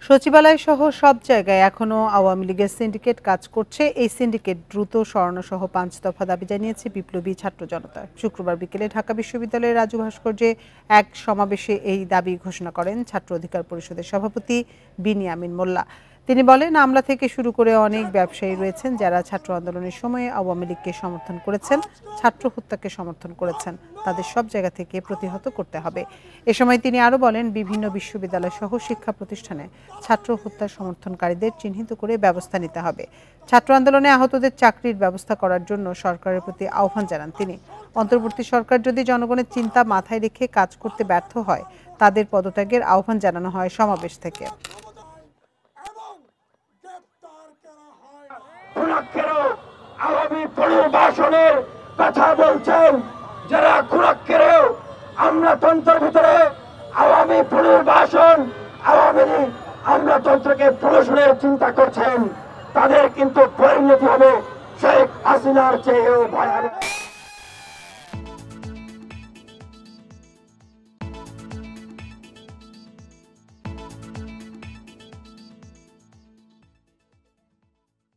সচিবালয় সহ সব জায়গায় এখনো আওয়ামী লীগের সিন্ডিকেট কাজ করছে। এই সিন্ডিকেট দ্রুত সরানো সহ 5 দফা দাবি জানিয়েছে বিপ্লবী ছাত্র জনতা। শুক্রবার বিকেলে ঢাকা বিশ্ববিদ্যালয়ের রাজু ভাস্কর্যে এক সমাবেশে এই দাবি ঘোষণা করেন ছাত্র অধিকার পরিষদের সভাপতি বিনিয়ামিন মোল্লা। তিনি বলেন, আমলা থেকে শুরু করে অনেক ব্যবসায়ী রয়েছেন যারা ছাত্র আন্দোলনের সময়ে আওয়ামী লীগকে সমর্থন করেছেন, ছাত্র হত্যাকে সমর্থন করেছেন। তাদের সব জায়গা থেকে প্রতিহত করতে হবে। এ সময় তিনি আরও বলেন, বিভিন্ন বিশ্ববিদ্যালয় সহ শিক্ষা প্রতিষ্ঠানে ছাত্র হত্যার সমর্থনকারীদের চিহ্নিত করে ব্যবস্থা নিতে হবে। ছাত্র আন্দোলনে আহতদের চাকরির ব্যবস্থা করার জন্য সরকারের প্রতি আহ্বান জানান তিনি। অন্তর্বর্তী সরকার যদি জনগণের চিন্তা মাথায় রেখে কাজ করতে ব্যর্থ হয়, তাদের পদত্যাগের আহ্বান জানানো হয় সমাবেশ থেকে। আওয়ামী পুনর্বাসনের কথা বলছেন যারা খুরাক্কেরেও আমলাতন্ত্রের ভিতরে আওয়ামী পুনর্বাসন, আওয়ামী লীগ আমলাতন্ত্রকে প্রশ্নের চিন্তা করছেন, তাদের কিন্তু পরিণতি হবে শেখ হাসিনার চেয়েও ভয়াবহ।